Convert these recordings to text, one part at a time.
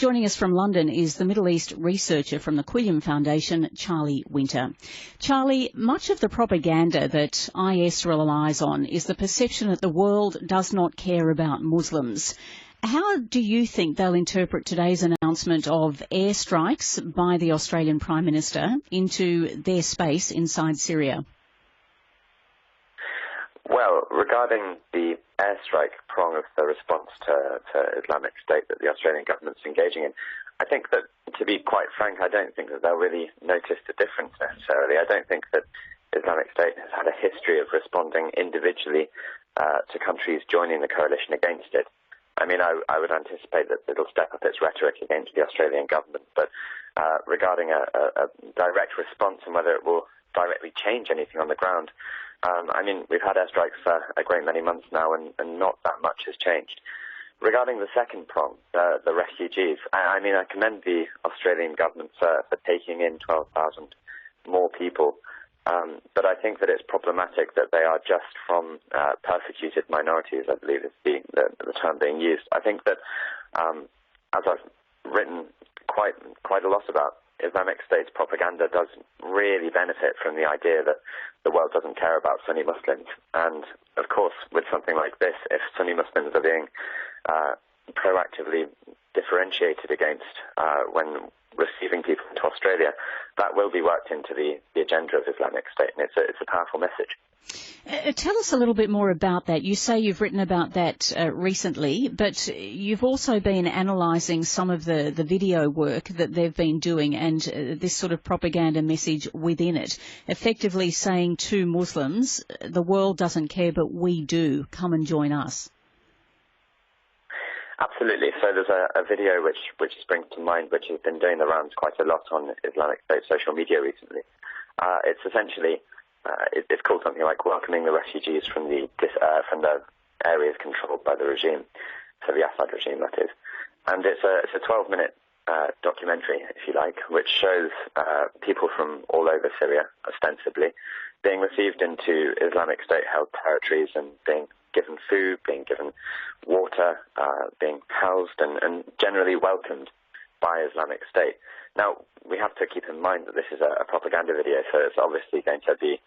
Joining us from London is the Middle East researcher from the Quilliam Foundation, Charlie Winter. Charlie, much of the propaganda that IS relies on is the perception that the world does not care about Muslims. How do you think they'll interpret today's announcement of airstrikes by the Australian Prime Minister into their space inside Syria? Well, regarding the airstrike prong of the response to Islamic State that the Australian government's engaging in, I think that, to be quite frank, I don't think that they'll really notice the difference necessarily. I don't think that Islamic State has had a history of responding individually to countries joining the coalition against it. I mean, I would anticipate that it'll step up its rhetoric against the Australian government, but regarding a direct response and whether it will directly change anything on the ground, I mean, we've had airstrikes for a great many months now, and not that much has changed. Regarding the second prong, the refugees, I mean, I commend the Australian government for taking in 12,000 more people, but I think that it's problematic that they are just from persecuted minorities, I believe is the term being used. I think that, as I've written quite a lot about, Islamic State's propaganda does really benefit from the idea that the world doesn't care about Sunni Muslims. And, of course, with something like this, if Sunni Muslims are being proactively differentiated against when receiving people into Australia, that will be worked into the agenda of Islamic State, and it's a powerful message. Tell us a little bit more about that. You say you've written about that recently, but you've also been analysing some of the video work that they've been doing and this sort of propaganda message within it, effectively saying to Muslims, the world doesn't care, but we do. Come and join us. Absolutely. So there's a video which springs to mind, which has been doing the rounds quite a lot on Islamic State social media recently. It's essentially it's called something like welcoming the refugees from the areas controlled by the regime, so the Assad regime, that is. And it's a 12-minute documentary, if you like, which shows people from all over Syria, ostensibly, being received into Islamic State-held territories and being given food, being given water, being housed and generally welcomed by Islamic State. Now, we have to keep in mind that this is a propaganda video, so it's obviously going to be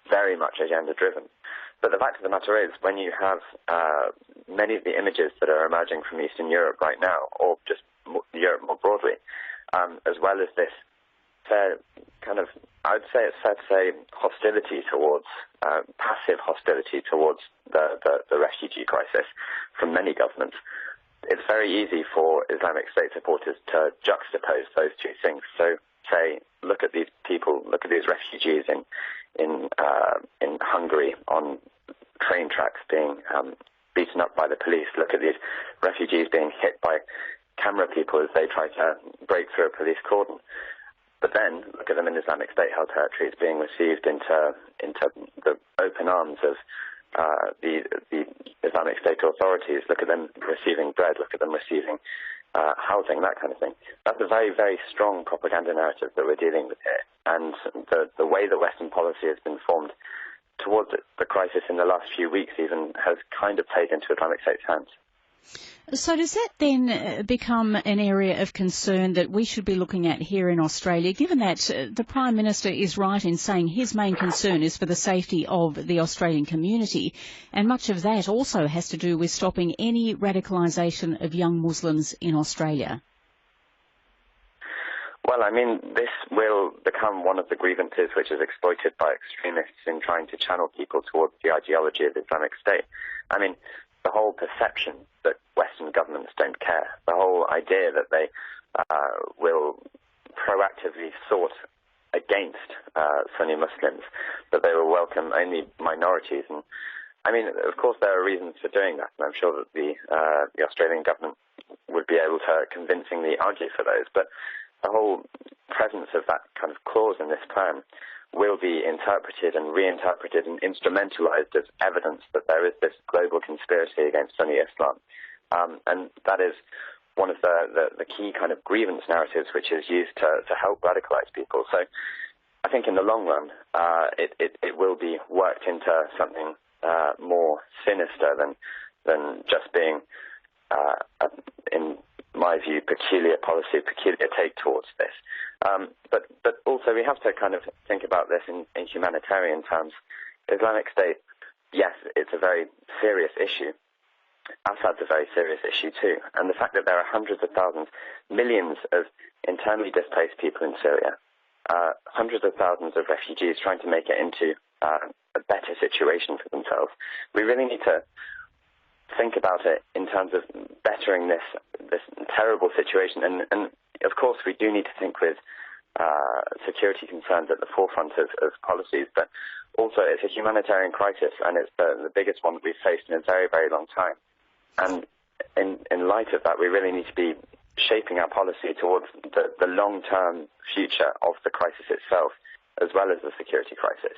very much agenda-driven. But the fact of the matter is, when you have many of the images that are emerging from Eastern Europe right now, or just Europe more broadly, as well as this fair kind of, I would say it's fair to say, hostility towards, passive hostility towards the refugee crisis from many governments, it's very easy for Islamic State supporters to juxtapose those two things. So say, look at these people, look at these refugees in Hungary on train tracks being beaten up by the police. Look at these refugees being hit by camera people as they try to break through a police cordon. But then look at them in Islamic State-held territories being received into the open arms of the Islamic State authorities. Look at them receiving bread. Look at them receiving housing, that kind of thing. That's a very, very strong propaganda narrative that we're dealing with here. And the way that Western policy has been formed towards the crisis in the last few weeks even has kind of played into Islamic State's hands. So does that then become an area of concern that we should be looking at here in Australia, given that the Prime Minister is right in saying his main concern is for the safety of the Australian community, and much of that also has to do with stopping any radicalisation of young Muslims in Australia? Well, I mean, this will become one of the grievances which is exploited by extremists in trying to channel people towards the ideology of Islamic State. I mean, the whole perception that Western governments don't care, the whole idea that they will proactively sort against Sunni Muslims, that they will welcome only minorities. And I mean, of course, there are reasons for doing that, and I'm sure that the Australian government would be able to convincingly argue for those. But the whole presence of that kind of clause in this plan will be interpreted and reinterpreted and instrumentalized as evidence that there is this global conspiracy against Sunni Islam. And that is one of the key kind of grievance narratives which is used to help radicalize people. So I think in the long run, it will be worked into something more sinister than just being, in my view, peculiar policy, peculiar take towards this. But also we have to kind of think about this in humanitarian terms. Islamic State, yes, it's a very serious issue. Assad's a very serious issue too. And the fact that there are hundreds of thousands, millions of internally displaced people in Syria, hundreds of thousands of refugees trying to make it into a better situation for themselves, we really need to think about it in terms of bettering this terrible situation. And of course, we do need to think with security concerns at the forefront of policies, but also it's a humanitarian crisis, and it's the biggest one that we've faced in a very, very long time. And in light of that, we really need to be shaping our policy towards the long-term future of the crisis itself, as well as the security crisis.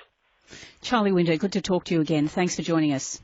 Charlie Winter, good to talk to you again. Thanks for joining us.